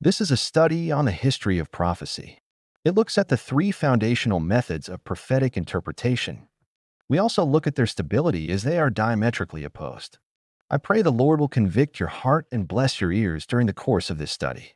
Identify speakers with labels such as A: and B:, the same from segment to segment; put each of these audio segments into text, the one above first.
A: This is a study on the history of prophecy. It looks at the three foundational methods of prophetic interpretation. We also look at their stability as they are diametrically opposed. I pray the Lord will convict your heart and bless your ears during the course of this study.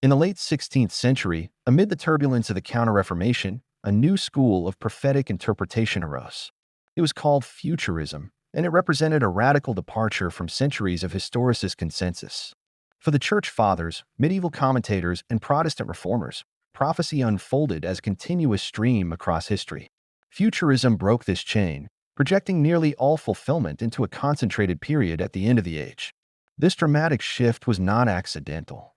A: In the late 16th century, amid the turbulence of the Counter-Reformation, a new school of prophetic interpretation arose. It was called Futurism, and it represented a radical departure from centuries of historicist consensus. For the Church Fathers, medieval commentators, and Protestant reformers, prophecy unfolded as a continuous stream across history. Futurism broke this chain, projecting nearly all fulfillment into a concentrated period at the end of the age. This dramatic shift was not accidental.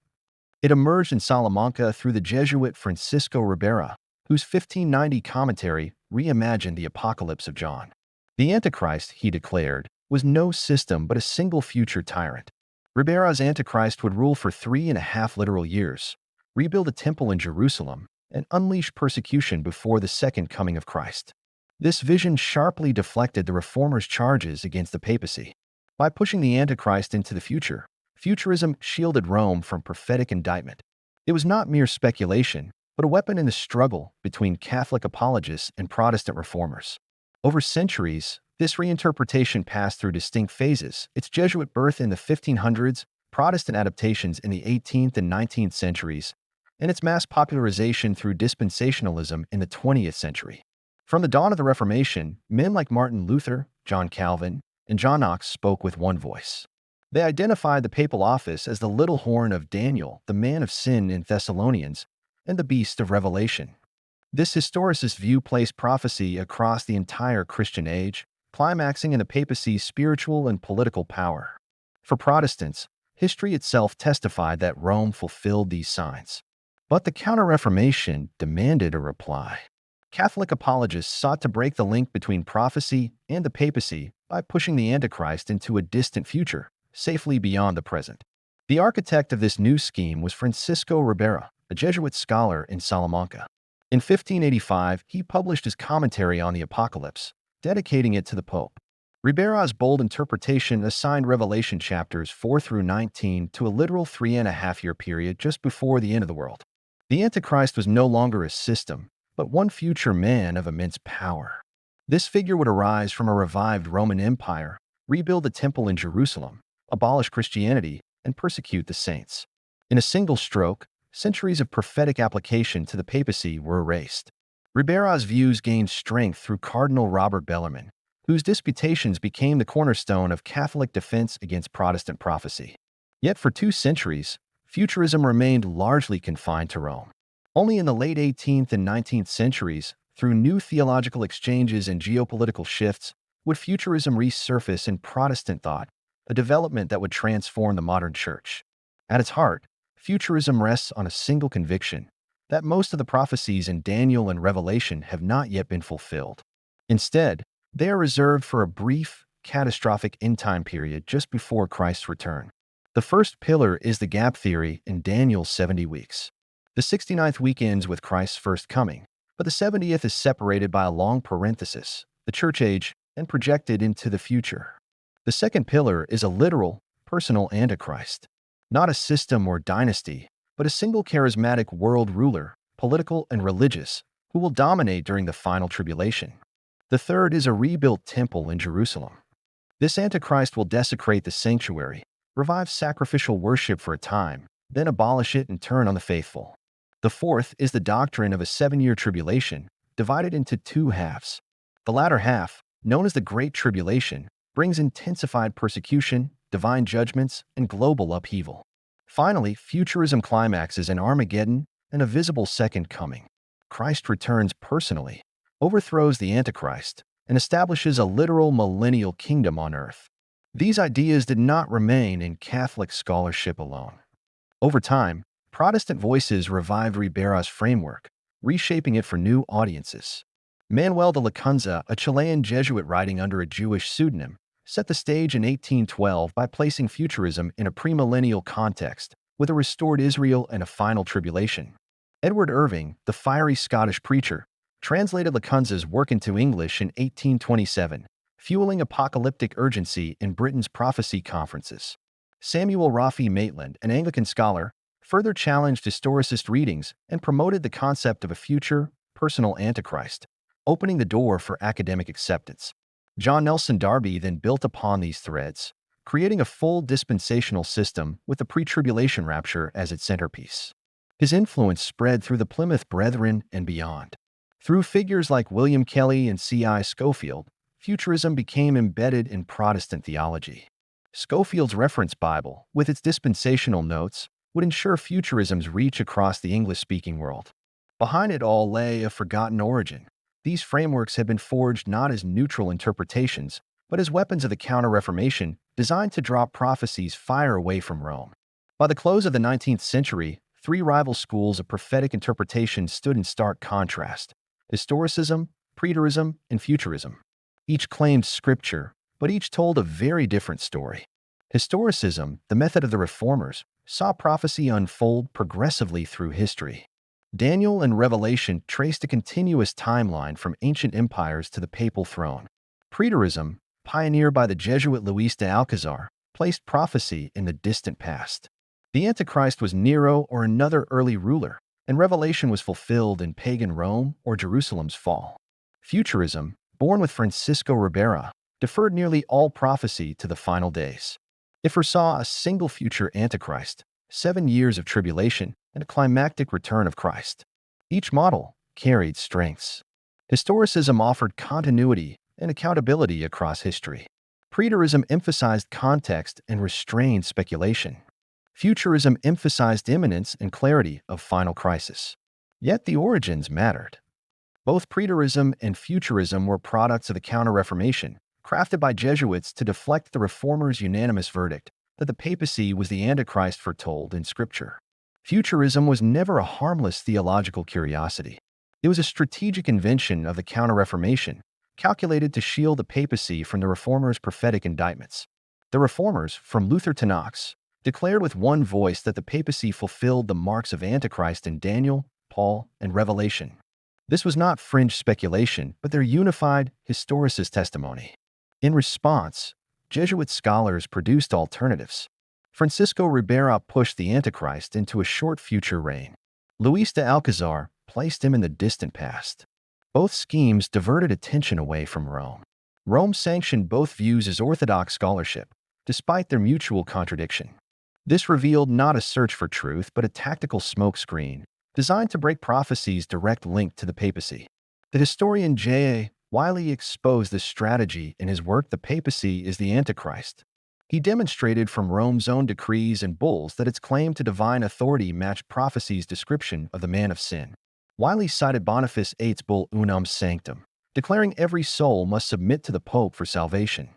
A: It emerged in Salamanca through the Jesuit Francisco Ribera, whose 1590 commentary reimagined the Apocalypse of John. The Antichrist, he declared, was no system but a single future tyrant. Ribera's Antichrist would rule for 3.5 literal years, rebuild a temple in Jerusalem, and unleash persecution before the second coming of Christ. This vision sharply deflected the Reformers' charges against the papacy. By pushing the Antichrist into the future, Futurism shielded Rome from prophetic indictment. It was not mere speculation, but a weapon in the struggle between Catholic apologists and Protestant reformers. Over centuries, this reinterpretation passed through distinct phases: its Jesuit birth in the 1500s, Protestant adaptations in the 18th and 19th centuries, and its mass popularization through dispensationalism in the 20th century. From the dawn of the Reformation, men like Martin Luther, John Calvin, and John Knox spoke with one voice. They identified the papal office as the little horn of Daniel, the man of sin in Thessalonians, and the beast of Revelation. This historicist view placed prophecy across the entire Christian age, climaxing in the papacy's spiritual and political power. For Protestants, history itself testified that Rome fulfilled these signs. But the Counter-Reformation demanded a reply. Catholic apologists sought to break the link between prophecy and the papacy by pushing the Antichrist into a distant future, safely beyond the present. The architect of this new scheme was Francisco Ribera, a Jesuit scholar in Salamanca. In 1585, he published his commentary on the Apocalypse, dedicating it to the Pope. Ribera's bold interpretation assigned Revelation chapters 4 through 19 to a literal 3.5-year period just before the end of the world. The Antichrist was no longer a system, but one future man of immense power. This figure would arise from a revived Roman Empire, rebuild the temple in Jerusalem, abolish Christianity, and persecute the saints. In a single stroke, centuries of prophetic application to the papacy were erased. Ribera's views gained strength through Cardinal Robert Bellarmine, whose disputations became the cornerstone of Catholic defense against Protestant prophecy. Yet for 2 centuries, Futurism remained largely confined to Rome. Only in the late 18th and 19th centuries, through new theological exchanges and geopolitical shifts, would Futurism resurface in Protestant thought, a development that would transform the modern church. At its heart, Futurism rests on a single conviction: that most of the prophecies in Daniel and Revelation have not yet been fulfilled. Instead, they are reserved for a brief, catastrophic end-time period just before Christ's return. The first pillar is the gap theory in Daniel's 70 weeks. The 69th week ends with Christ's first coming, but the 70th is separated by a long parenthesis, the church age, and projected into the future. The second pillar is a literal, personal Antichrist. Not a system or dynasty, but a single charismatic world ruler, political and religious, who will dominate during the final tribulation. The third is a rebuilt temple in Jerusalem. This Antichrist will desecrate the sanctuary, revive sacrificial worship for a time, then abolish it and turn on the faithful. The fourth is the doctrine of a 7-year tribulation, divided into 2 halves. The latter half, known as the Great Tribulation, brings intensified persecution, divine judgments, and global upheaval. Finally, Futurism climaxes in Armageddon and a visible second coming. Christ returns personally, overthrows the Antichrist, and establishes a literal millennial kingdom on earth. These ideas did not remain in Catholic scholarship alone. Over time, Protestant voices revived Ribera's framework, reshaping it for new audiences. Manuel de Lacunza, a Chilean Jesuit writing under a Jewish pseudonym, set the stage in 1812 by placing Futurism in a premillennial context, with a restored Israel and a final tribulation. Edward Irving, the fiery Scottish preacher, translated Lacunza's work into English in 1827, fueling apocalyptic urgency in Britain's prophecy conferences. Samuel Rafi Maitland, an Anglican scholar, further challenged historicist readings and promoted the concept of a future, personal Antichrist, opening the door for academic acceptance. John Nelson Darby then built upon these threads, creating a full dispensational system with the pre-tribulation rapture as its centerpiece. His influence spread through the Plymouth Brethren and beyond. Through figures like William Kelly and C.I. Scofield, Futurism became embedded in Protestant theology. Scofield's reference Bible, with its dispensational notes, would ensure Futurism's reach across the English-speaking world. Behind it all lay a forgotten origin. These frameworks had been forged not as neutral interpretations, but as weapons of the Counter-Reformation designed to draw prophecies far away from Rome. By the close of the 19th century, three rival schools of prophetic interpretation stood in stark contrast: historicism, preterism, and futurism. Each claimed scripture, but each told a very different story. Historicism, the method of the Reformers, saw prophecy unfold progressively through history. Daniel and Revelation traced a continuous timeline from ancient empires to the papal throne. Preterism, pioneered by the Jesuit Luis de Alcazar, placed prophecy in the distant past. The Antichrist was Nero or another early ruler, and Revelation was fulfilled in pagan Rome or Jerusalem's fall. Futurism, born with Francisco Ribera, deferred nearly all prophecy to the final days. It foresaw a single future Antichrist, 7 years of tribulation, and a climactic return of Christ. Each model carried strengths. Historicism offered continuity and accountability across history. Preterism emphasized context and restrained speculation. Futurism emphasized imminence and clarity of final crisis. Yet the origins mattered. Both preterism and futurism were products of the Counter-Reformation, crafted by Jesuits to deflect the Reformers' unanimous verdict that the papacy was the Antichrist foretold in Scripture. Futurism was never a harmless theological curiosity. It was a strategic invention of the Counter-Reformation, calculated to shield the papacy from the Reformers' prophetic indictments. The Reformers, from Luther to Knox, declared with one voice that the papacy fulfilled the marks of Antichrist in Daniel, Paul, and Revelation. This was not fringe speculation, but their unified historicist testimony. In response, Jesuit scholars produced alternatives. Francisco Ribera pushed the Antichrist into a short future reign. Luis de Alcazar placed him in the distant past. Both schemes diverted attention away from Rome. Rome sanctioned both views as orthodox scholarship, despite their mutual contradiction. This revealed not a search for truth, but a tactical smokescreen designed to break prophecy's direct link to the papacy. The historian J.A. Wiley exposed this strategy in his work The Papacy is the Antichrist. He demonstrated from Rome's own decrees and bulls that its claim to divine authority matched prophecy's description of the man of sin. Wiley cited Boniface VIII's bull Unam Sanctum, declaring every soul must submit to the Pope for salvation.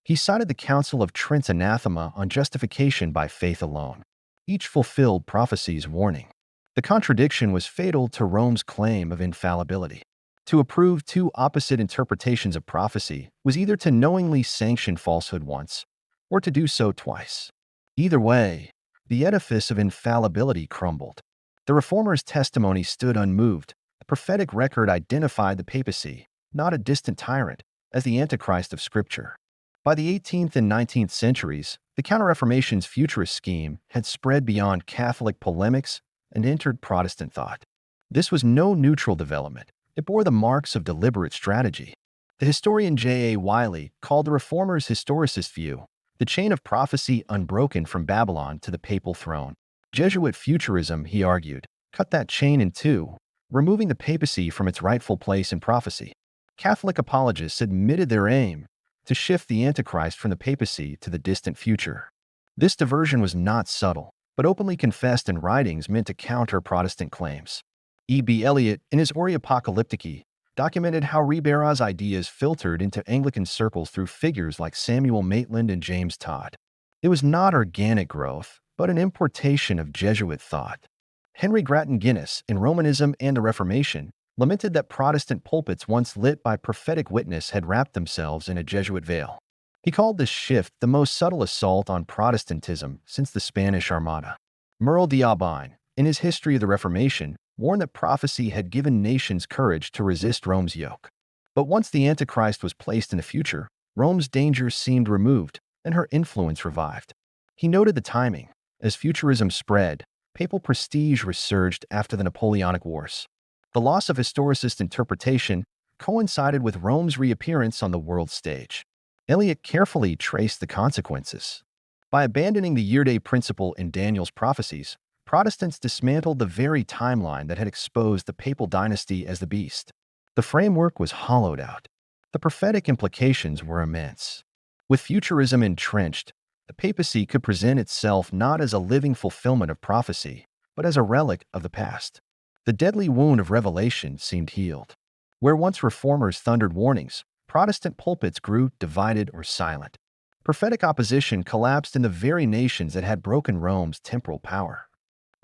A: He cited the Council of Trent's anathema on justification by faith alone. Each fulfilled prophecy's warning. The contradiction was fatal to Rome's claim of infallibility. To approve two opposite interpretations of prophecy was either to knowingly sanction falsehood once, or to do so twice. Either way, the edifice of infallibility crumbled. The Reformers' testimony stood unmoved. The prophetic record identified the papacy, not a distant tyrant, as the Antichrist of Scripture. By the 18th and 19th centuries, the Counter-Reformation's futurist scheme had spread beyond Catholic polemics and entered Protestant thought. This was no neutral development. It bore the marks of deliberate strategy. The historian J.A. Wiley called the Reformers' historicist view the chain of prophecy unbroken from Babylon to the papal throne. Jesuit futurism, he argued, cut that chain in two, removing the papacy from its rightful place in prophecy. Catholic apologists admitted their aim to shift the Antichrist from the papacy to the distant future. This diversion was not subtle, but openly confessed in writings meant to counter Protestant claims. E.B. Elliott, in his Ori Apocalyptici, documented how Ribera's ideas filtered into Anglican circles through figures like Samuel Maitland and James Todd. It was not organic growth, but an importation of Jesuit thought. Henry Grattan Guinness, in Romanism and the Reformation, lamented that Protestant pulpits once lit by prophetic witness had wrapped themselves in a Jesuit veil. He called this shift the most subtle assault on Protestantism since the Spanish Armada. Merle d'Aubigné, in his History of the Reformation, warned that prophecy had given nations courage to resist Rome's yoke. But once the Antichrist was placed in the future, Rome's dangers seemed removed and her influence revived. He noted the timing. As futurism spread, Papal prestige resurged after the Napoleonic Wars. The loss of historicist interpretation coincided with Rome's reappearance on the world stage. Eliot carefully traced the consequences. By abandoning the year-day principle in Daniel's prophecies, Protestants dismantled the very timeline that had exposed the papal dynasty as the beast. The framework was hollowed out. The prophetic implications were immense. With Futurism entrenched, the papacy could present itself not as a living fulfillment of prophecy, but as a relic of the past. The deadly wound of Revelation seemed healed. Where once reformers thundered warnings, Protestant pulpits grew divided or silent. Prophetic opposition collapsed in the very nations that had broken Rome's temporal power.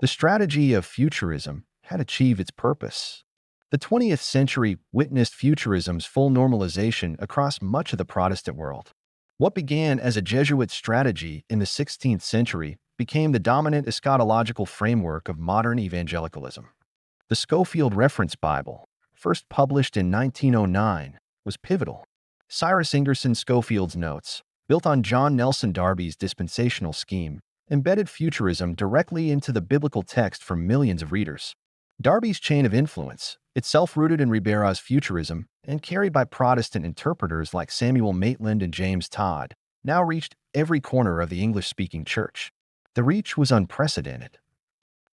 A: The strategy of Futurism had achieved its purpose. The 20th century witnessed Futurism's full normalization across much of the Protestant world. What began as a Jesuit strategy in the 16th century became the dominant eschatological framework of modern evangelicalism. The Scofield Reference Bible, first published in 1909, was pivotal. Cyrus Ingerson Scofield's notes, built on John Nelson Darby's dispensational scheme, embedded Futurism directly into the biblical text for millions of readers. Darby's chain of influence, itself rooted in Ribera's Futurism and carried by Protestant interpreters like Samuel Maitland and James Todd, now reached every corner of the English-speaking church. The reach was unprecedented.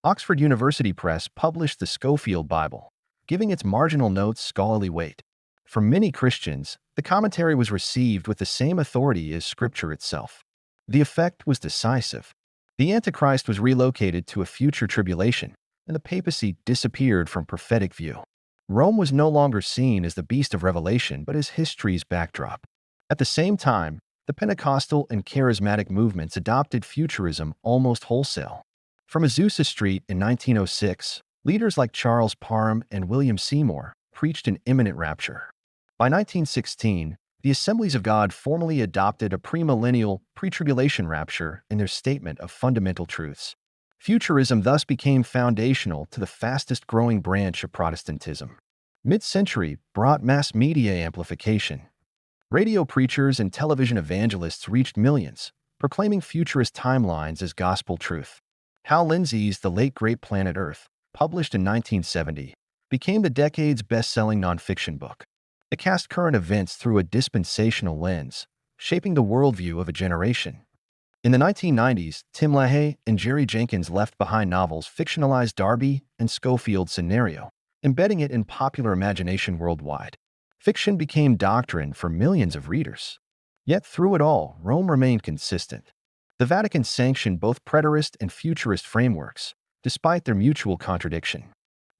A: Oxford University Press published the Scofield Bible, giving its marginal notes scholarly weight. For many Christians, the commentary was received with the same authority as Scripture itself. The effect was decisive. The Antichrist was relocated to a future tribulation, and the papacy disappeared from prophetic view. Rome was no longer seen as the beast of Revelation, but as history's backdrop. At the same time, the Pentecostal and charismatic movements adopted Futurism almost wholesale. From Azusa Street in 1906, leaders like Charles Parham and William Seymour preached an imminent rapture. By 1916, the Assemblies of God formally adopted a premillennial, pre-tribulation rapture in their statement of fundamental truths. Futurism thus became foundational to the fastest-growing branch of Protestantism. Mid-century brought mass media amplification. Radio preachers and television evangelists reached millions, proclaiming futurist timelines as gospel truth. Hal Lindsey's The Late Great Planet Earth, published in 1970, became the decade's best-selling nonfiction book. It cast current events through a dispensational lens, shaping the worldview of a generation. In the 1990s, Tim LaHaye and Jerry Jenkins' Left Behind novels fictionalized Darby and Scofield's scenario, embedding it in popular imagination worldwide. Fiction became doctrine for millions of readers. Yet through it all, Rome remained consistent. The Vatican sanctioned both preterist and futurist frameworks, despite their mutual contradiction.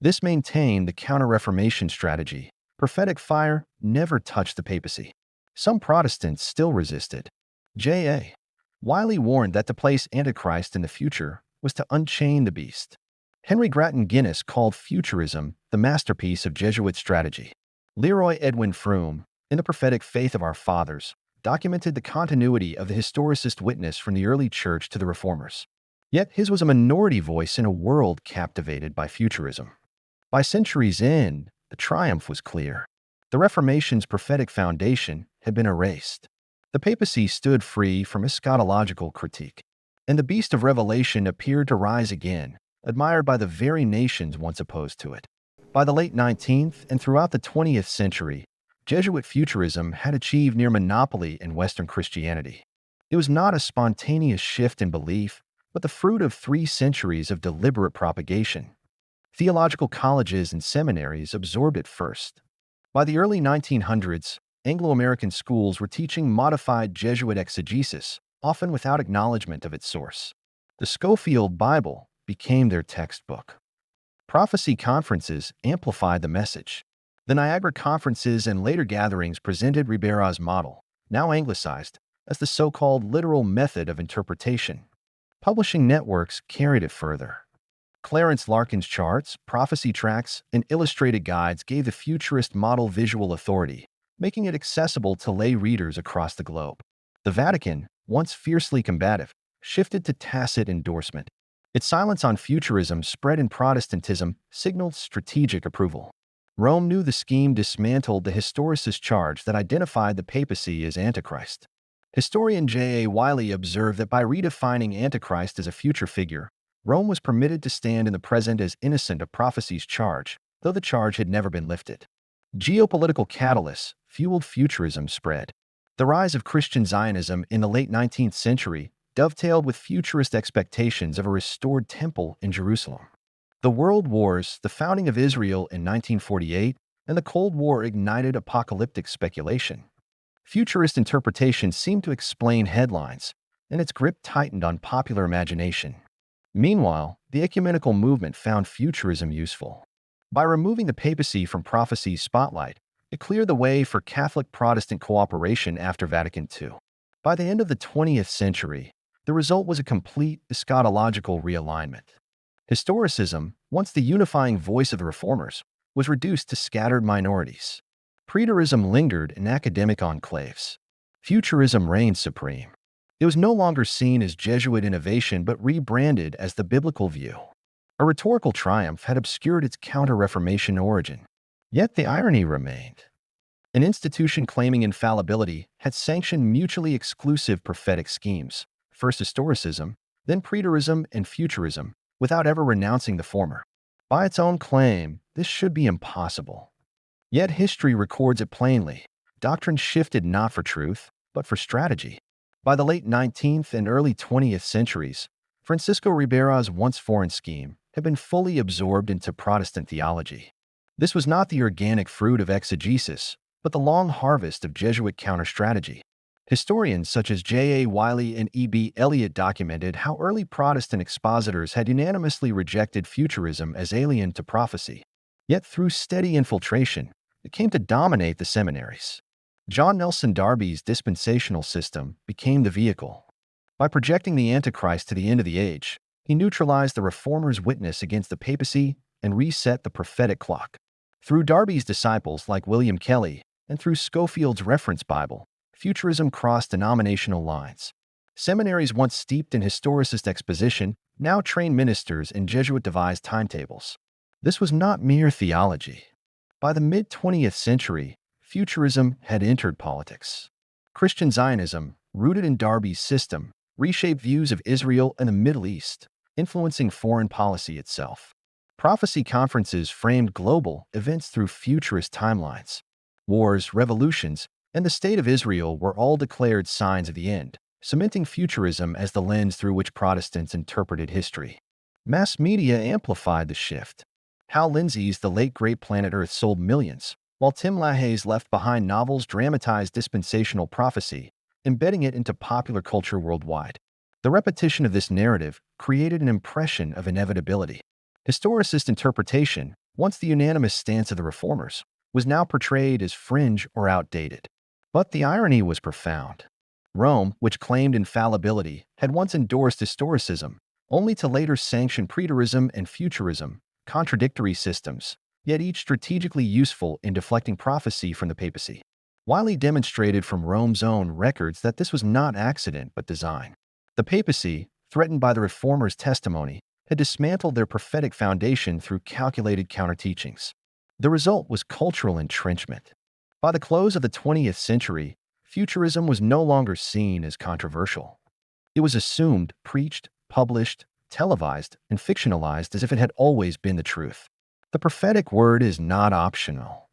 A: This maintained the Counter-Reformation strategy. Prophetic fire never touched the papacy. Some Protestants still resisted. J.A. Wiley warned that to place Antichrist in the future was to unchain the beast. Henry Grattan Guinness called Futurism the masterpiece of Jesuit strategy. Leroy Edwin Froome, in The Prophetic Faith of Our Fathers, documented the continuity of the historicist witness from the early church to the reformers. Yet his was a minority voice in a world captivated by Futurism. By centuries' end, the triumph was clear. The Reformation's prophetic foundation had been erased. The papacy stood free from eschatological critique, and the beast of Revelation appeared to rise again, admired by the very nations once opposed to it. By the late 19th and throughout the 20th century, Jesuit Futurism had achieved near monopoly in Western Christianity. It was not a spontaneous shift in belief, but the fruit of 3 centuries of deliberate propagation. Theological colleges and seminaries absorbed it first. By the early 1900s, Anglo-American schools were teaching modified Jesuit exegesis, often without acknowledgement of its source. The Scofield Bible became their textbook. Prophecy conferences amplified the message. The Niagara Conferences and later gatherings presented Ribera's model, now anglicized, as the so-called literal method of interpretation. Publishing networks carried it further. Clarence Larkin's charts, prophecy tracts, and illustrated guides gave the futurist model visual authority, making it accessible to lay readers across the globe. The Vatican, once fiercely combative, shifted to tacit endorsement. Its silence on futurism spread in Protestantism signaled strategic approval. Rome knew the scheme dismantled the historicist charge that identified the papacy as Antichrist. Historian J.A. Wiley observed that by redefining Antichrist as a future figure, Rome was permitted to stand in the present as innocent of prophecy's charge, though the charge had never been lifted. Geopolitical catalysts fueled Futurism spread. The rise of Christian Zionism in the late 19th century dovetailed with futurist expectations of a restored temple in Jerusalem. The World Wars, the founding of Israel in 1948, and the Cold War ignited apocalyptic speculation. Futurist interpretation seemed to explain headlines, and its grip tightened on popular imagination. Meanwhile, the ecumenical movement found futurism useful. By removing the papacy from prophecy's spotlight, it cleared the way for Catholic-Protestant cooperation after Vatican II. By the end of the 20th century, the result was a complete eschatological realignment. Historicism, once the unifying voice of the reformers, was reduced to scattered minorities. Preterism lingered in academic enclaves. Futurism reigned supreme. It was no longer seen as Jesuit innovation but rebranded as the biblical view. A rhetorical triumph had obscured its counter-Reformation origin. Yet the irony remained. An institution claiming infallibility had sanctioned mutually exclusive prophetic schemes, first historicism, then preterism and futurism, without ever renouncing the former. By its own claim, this should be impossible. Yet history records it plainly. Doctrine shifted not for truth, but for strategy. By the late 19th and early 20th centuries, Francisco Ribera's once foreign scheme had been fully absorbed into Protestant theology. This was not the organic fruit of exegesis, but the long harvest of Jesuit counter-strategy. Historians such as J.A. Wiley and E.B. Elliott documented how early Protestant expositors had unanimously rejected futurism as alien to prophecy. Yet through steady infiltration, it came to dominate the seminaries. John Nelson Darby's dispensational system became the vehicle. By projecting the Antichrist to the end of the age, he neutralized the reformers' witness against the papacy and reset the prophetic clock. Through Darby's disciples like William Kelly and through Schofield's reference Bible, futurism crossed denominational lines. Seminaries once steeped in historicist exposition now trained ministers in Jesuit-devised timetables. This was not mere theology. By the mid-20th century, futurism had entered politics. Christian Zionism, rooted in Darby's system, reshaped views of Israel and the Middle East, influencing foreign policy itself. Prophecy conferences framed global events through futurist timelines. Wars, revolutions, and the state of Israel were all declared signs of the end, cementing futurism as the lens through which Protestants interpreted history. Mass media amplified the shift. Hal Lindsey's The Late Great Planet Earth sold millions, while Tim LaHaye's Left Behind novels dramatized dispensational prophecy, embedding it into popular culture worldwide. The repetition of this narrative created an impression of inevitability. Historicist interpretation, once the unanimous stance of the reformers, was now portrayed as fringe or outdated. But the irony was profound. Rome, which claimed infallibility, had once endorsed historicism, only to later sanction preterism and futurism, contradictory systems, yet each strategically useful in deflecting prophecy from the papacy. Wiley demonstrated from Rome's own records that this was not accident but design. The papacy, threatened by the reformers' testimony, had dismantled their prophetic foundation through calculated counter-teachings. The result was cultural entrenchment. By the close of the 20th century, futurism was no longer seen as controversial. It was assumed, preached, published, televised, and fictionalized as if it had always been the truth. The prophetic word is not optional.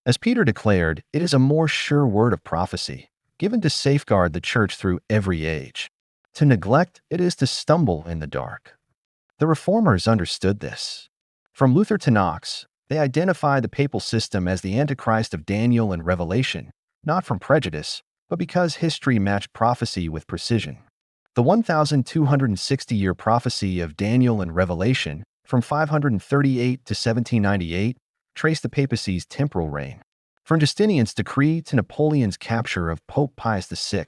A: As Peter declared, it is a more sure word of prophecy, given to safeguard the church through every age. To neglect it is to stumble in the dark. The reformers understood this. From Luther to Knox, they identified the papal system as the Antichrist of Daniel and Revelation, not from prejudice, but because history matched prophecy with precision. The 1,260-year prophecy of Daniel and Revelation, from 538 to 1798, traced the papacy's temporal reign. From Justinian's decree to Napoleon's capture of Pope Pius VI,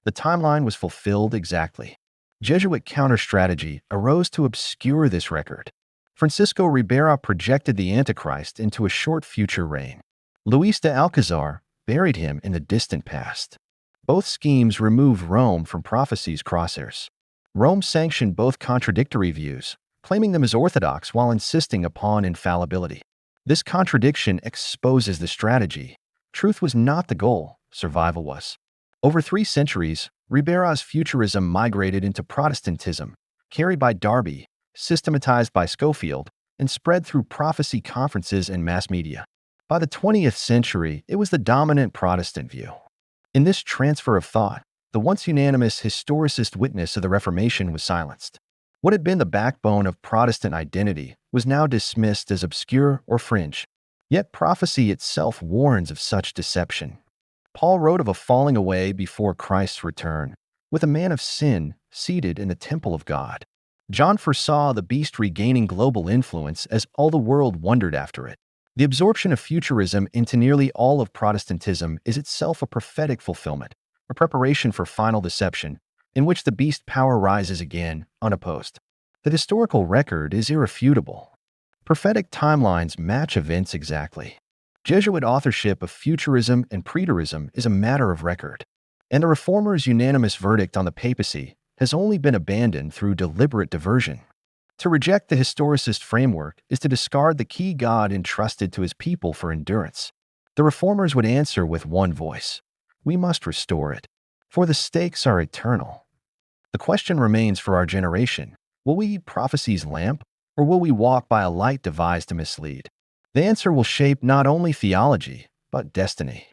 A: the timeline was fulfilled exactly. Jesuit counter-strategy arose to obscure this record. Francisco Ribera projected the Antichrist into a short future reign. Luis de Alcazar buried him in the distant past. Both schemes removed Rome from prophecy's crosshairs. Rome sanctioned both contradictory views, claiming them as orthodox while insisting upon infallibility. This contradiction exposes the strategy. Truth was not the goal, survival was. Over 3 centuries, Ribera's futurism migrated into Protestantism, carried by Darby, systematized by Schofield, and spread through prophecy conferences and mass media. By the 20th century, it was the dominant Protestant view. In this transfer of thought, the once unanimous historicist witness of the Reformation was silenced. What had been the backbone of Protestant identity was now dismissed as obscure or fringe. Yet prophecy itself warns of such deception. Paul wrote of a falling away before Christ's return, with a man of sin seated in the temple of God. John foresaw the beast regaining global influence as all the world wondered after it. The absorption of futurism into nearly all of Protestantism is itself a prophetic fulfillment, a preparation for final deception, in which the beast power rises again, unopposed. The historical record is irrefutable. Prophetic timelines match events exactly. Jesuit authorship of futurism and preterism is a matter of record, and the Reformers' unanimous verdict on the papacy has only been abandoned through deliberate diversion. To reject the historicist framework is to discard the key God entrusted to his people for endurance. The Reformers would answer with one voice: we must restore it, for the stakes are eternal. The question remains for our generation: will we eat prophecy's lamp, or will we walk by a light devised to mislead? The answer will shape not only theology, but destiny.